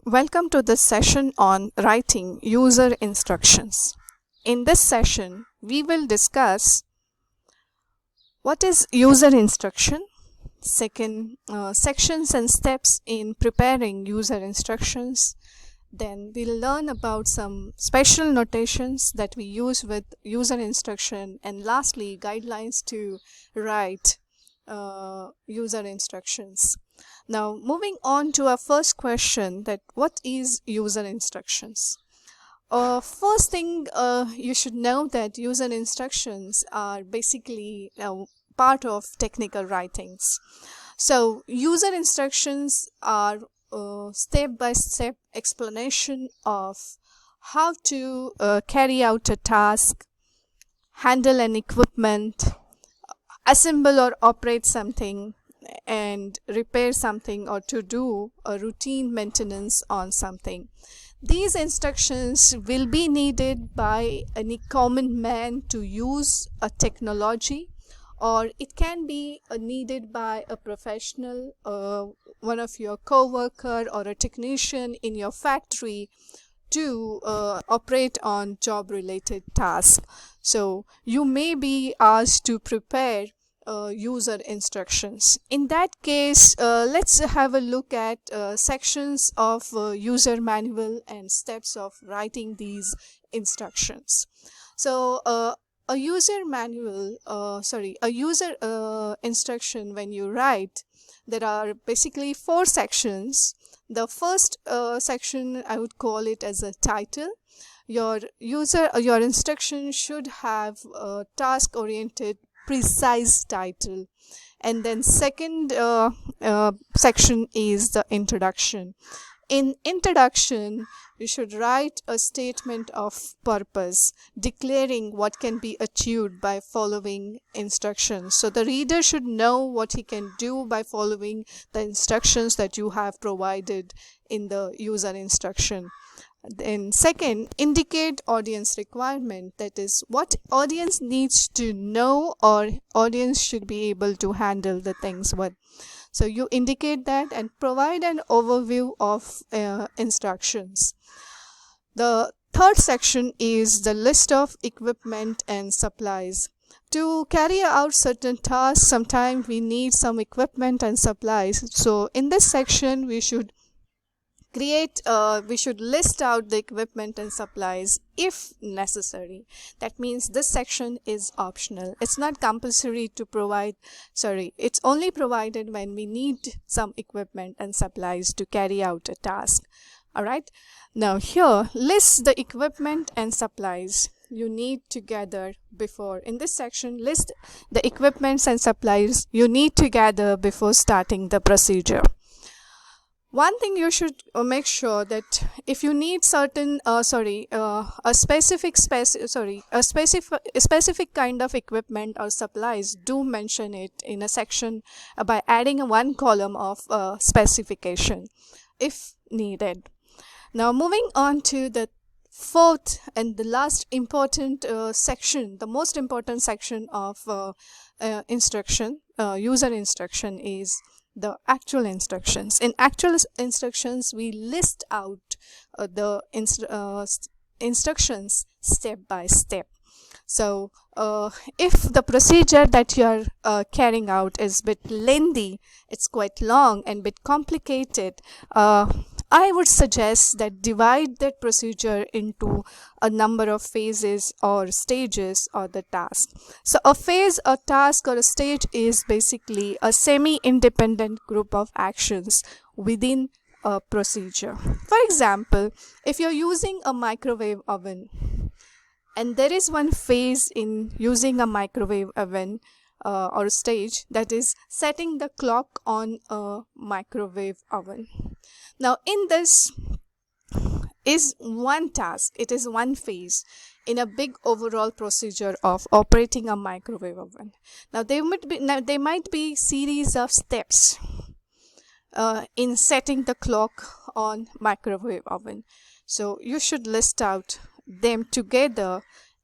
Welcome to this session on writing user instructions. In this session, we will discuss what is user instruction, second, sections and steps in preparing user instructions. Then we'll learn about some special notations that we use with user instruction, and lastly, guidelines to write user instructions. Now, moving on to our first question, that what is user instructions? First thing, you should know that user instructions are basically part of technical writings. So user instructions are step-by-step explanation of how to carry out a task, handle an equipment, assemble or operate something, and repair something, or to do a routine maintenance on something. These instructions will be needed by any common man to use a technology, or it can be needed by a professional, one of your co-worker or a technician in your factory to operate on job related tasks. So you may be asked to prepare user instructions. In that case, let's have a look at sections of user manual and steps of writing these instructions. So a user manual, a user instruction, when you write, there are basically 4 sections. The first section, I would call it as a title. Your instruction should have a task oriented precise title, and then second section is the introduction. In introduction, you should write a statement of purpose, declaring what can be achieved by following instructions. So the reader should know what he can do by following the instructions that you have provided in the user instruction. Then second, indicate audience requirement, that is what audience needs to know or audience should be able to handle the things with. So you indicate that and provide an overview of instructions. The third section is the list of equipment and supplies. To carry out certain tasks, sometimes we need some equipment and supplies. So in this section, we should list out the equipment and supplies if necessary. That means this section is optional. It's not compulsory to provide, it's only provided when we need some equipment and supplies to carry out a task. Alright, now here, list the equipment and supplies you need to gather before. In this section, list the equipments and supplies you need to gather before starting the procedure. One thing you should make sure that if you need certain a specific kind of equipment or supplies, do mention it in a section by adding one column of specification if needed. Now moving on to the fourth and the last important section, the most important section of user instruction is the actual instructions. In actual instructions, we list out the instructions step by step. So if the procedure that you are carrying out is a bit lengthy, it's quite long and bit complicated, I would suggest that divide that procedure into a number of phases or stages or the task. So a phase, a task, or a stage is basically a semi-independent group of actions within a procedure. For example, if you're using a microwave oven, and there is one phase in using a microwave oven or stage, that is setting the clock on a microwave oven. Now in this is one task, it is one phase in a big overall procedure of operating a microwave oven. Now there might be series of steps in setting the clock on microwave oven. So you should list out them together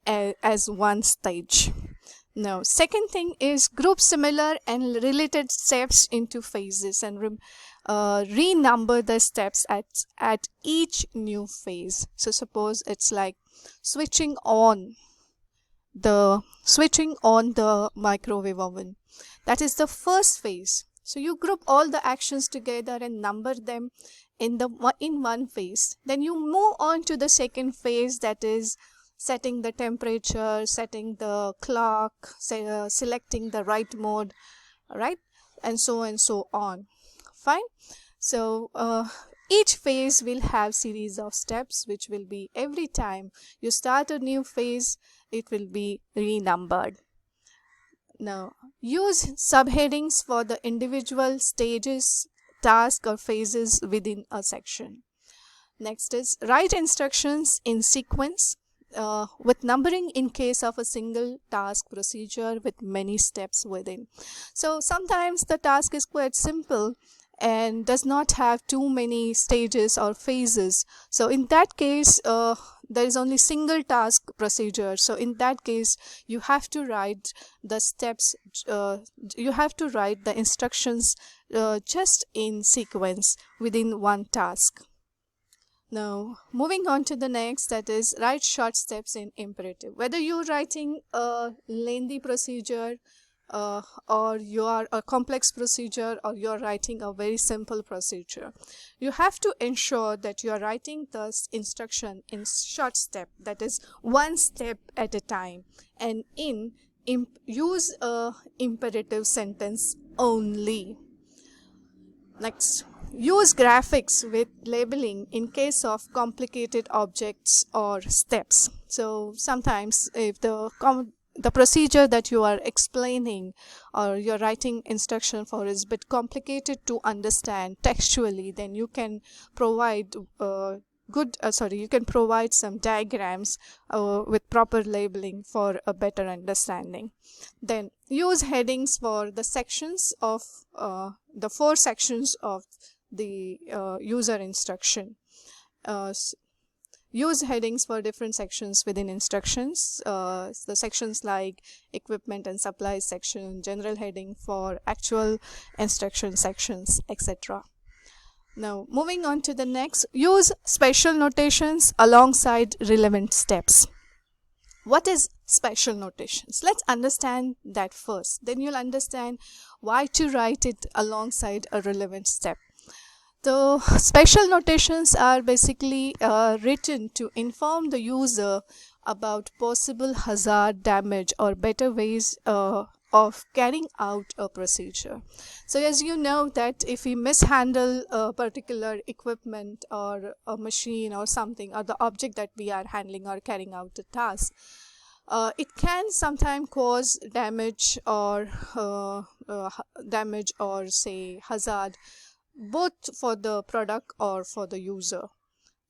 as one stage. Now, second thing is group similar and related steps into phases, and renumber the steps at each new phase. So suppose it's like switching on the microwave oven. That is the first phase. So you group all the actions together and number them in one phase. Then you move on to the second phase, that is setting the temperature, setting the clock, selecting the right mode, right, and so on. Fine. So each phase will have series of steps, which will be every time you start a new phase, it will be renumbered. Now, use subheadings for the individual stages, tasks or phases within a section. Next is write instructions in sequence with numbering in case of a single task procedure with many steps within. So sometimes the task is quite simple and does not have too many stages or phases. So in that case, there is only single task procedure. So in that case, you have to write the steps, you have to write the instructions just in sequence within one task. Now, moving on to the next, that is write short steps in imperative. Whether you're writing a lengthy procedure or you are a complex procedure, or you're writing a very simple procedure, you have to ensure that you are writing the instruction in short step, that is one step at a time, and use a imperative sentence only. Next, use graphics with labeling in case of complicated objects or steps. So sometimes if the procedure that you are explaining or you're writing instruction for is a bit complicated to understand textually, then you can provide you can provide some diagrams with proper labeling for a better understanding. Then use headings for the sections of the 4 sections of the user instruction. Use headings for different sections within instructions. The sections like equipment and supplies section, general heading for actual instruction sections, etc. Now, moving on to the next, use special notations alongside relevant steps. What is special notations? Let's understand that first. Then you'll understand why to write it alongside a relevant step. The special notations are basically written to inform the user about possible hazard, damage, or better ways of carrying out a procedure. So as you know that if we mishandle a particular equipment or a machine or something, or the object that we are handling or carrying out the task, it can sometimes cause damage or say hazard, both for the product or for the user.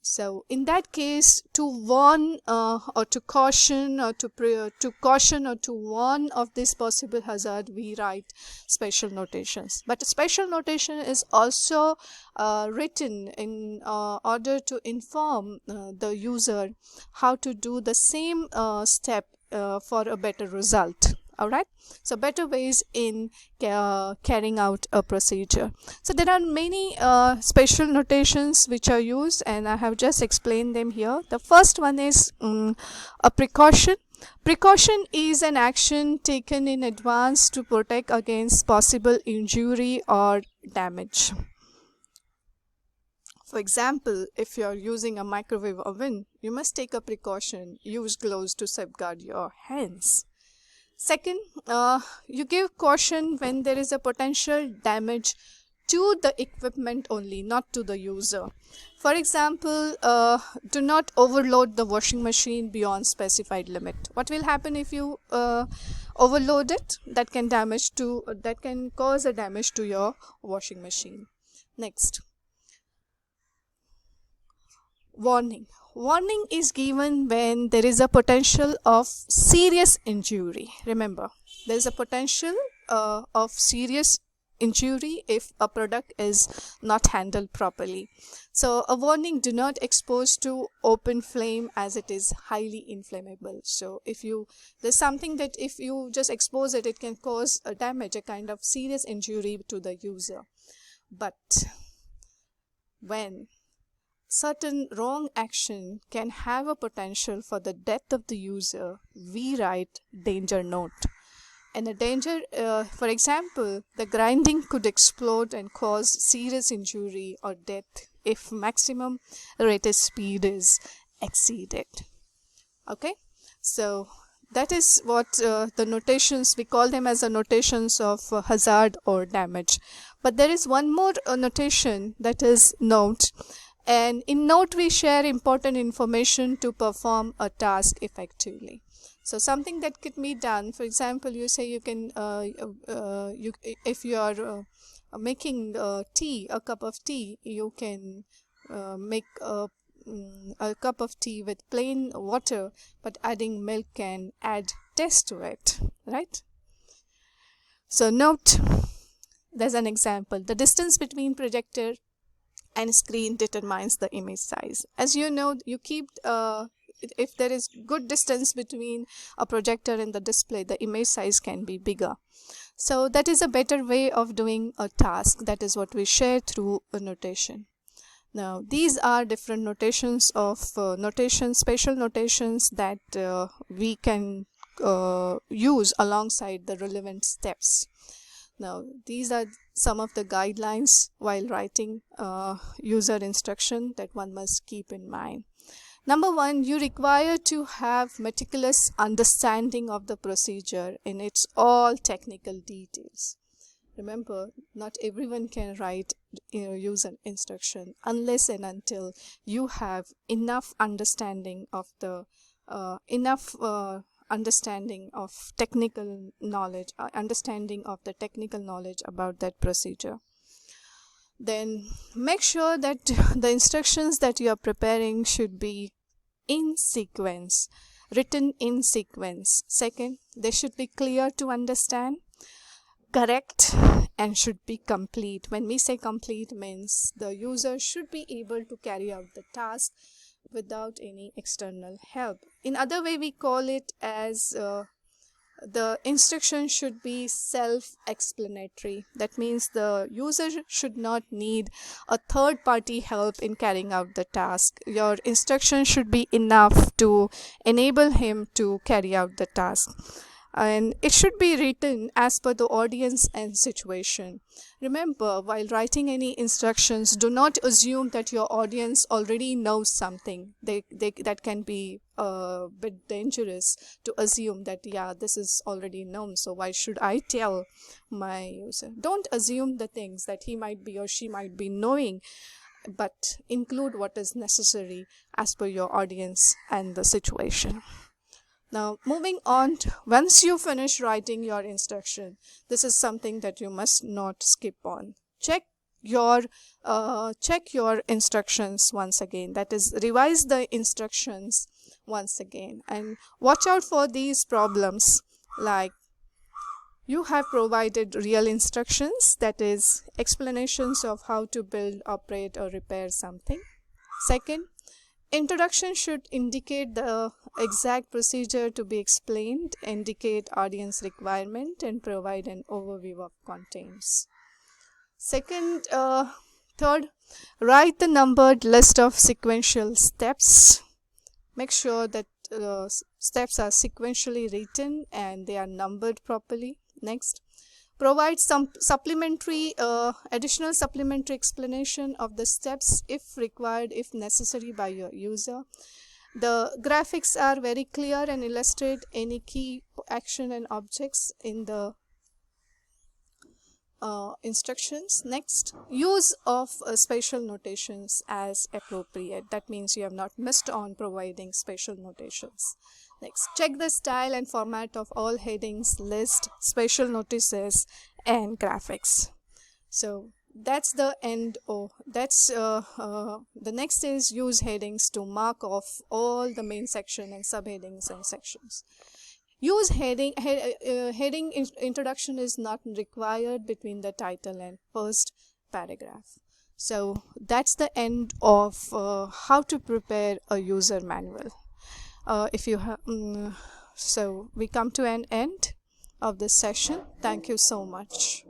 So in that case, to warn or to caution or to warn of this possible hazard, we write special notations. But a special notation is also written in order to inform the user how to do the same step for a better result. Alright, so better ways in carrying out a procedure. So there are many special notations which are used, and I have just explained them here. The first one is a precaution. Precaution is an action taken in advance to protect against possible injury or damage. For example, if you are using a microwave oven, you must take a precaution, use gloves to safeguard your hands. Second, you give caution when there is a potential damage to the equipment only, not to the user. For example, do not overload the washing machine beyond specified limit. What will happen if you overload it? That can cause a damage to your washing machine. Next, warning. Warning is given when there is a potential of serious injury. Remember, there is a potential of serious injury if a product is not handled properly. So a warning: do not expose to open flame as it is highly inflammable. So if there's something that if you just expose it, it can cause a damage, a kind of serious injury to the user. But when certain wrong action can have a potential for the death of the user, we write danger note. And a danger, for example, the grinding could explode and cause serious injury or death if maximum rated speed is exceeded. Okay, so that is what the notations, we call them as the notations of hazard or damage. But there is one more notation, that is note. And in note we share important information to perform a task effectively. So something that could be done, for example, you say you can, if you are making tea, a cup of tea, you can make a cup of tea with plain water, but adding milk can add taste to it, right? So note, there's an example. The distance between projector and screen determines the image size. As you know, you keep if there is good distance between a projector and the display, the image size can be bigger. So that is a better way of doing a task. That is what we share through a notation. Now these are different notations of special notations that we can use alongside the relevant steps. Now these are some of the guidelines while writing user instruction that one must keep in mind. Number one, you require to have meticulous understanding of the procedure in its all technical details. Remember, not everyone can write user instruction unless and until you have enough understanding of the understanding of technical knowledge, understanding of the technical knowledge about that procedure. Then make sure that the instructions that you are preparing should be in sequence, written in sequence. Second, they should be clear to understand, correct, and should be complete. When we say complete, means the user should be able to carry out the task without any external help. In other way, we call it as the instruction should be self-explanatory. That means the user should not need a third-party help in carrying out the task. Your instruction should be enough to enable him to carry out the task. And it should be written as per the audience and situation. Remember, while writing any instructions, do not assume that your audience already knows something. That can be a bit dangerous to assume that, yeah, this is already known, so why should I tell my user? Don't assume the things that he might be or she might be knowing, but include what is necessary as per your audience and the situation. Now moving on, once you finish writing your instruction, this is something that you must not skip on. Check your instructions once again. That is, revise the instructions once again and watch out for these problems, like you have provided real instructions, that is explanations of how to build, operate or repair something. Second, introduction should indicate the exact procedure to be explained, indicate audience requirement, and provide an overview of contents. Third, write the numbered list of sequential steps. Make sure that steps are sequentially written and they are numbered properly. Next, provide some additional supplementary explanation of the steps if required, if necessary by your user. The graphics are very clear and illustrate any key action and objects in the instructions. Next, use of spatial notations as appropriate. That means you have not missed on providing spatial notations. Next, check the style and format of all headings, list, spatial notices, and graphics. So that's the end. The next is use headings to mark off all the main section and subheadings and sections. Use heading introduction is not required between the title and first paragraph. So that's the end of how to prepare a user manual. So we come to an end of this session. Thank you so much.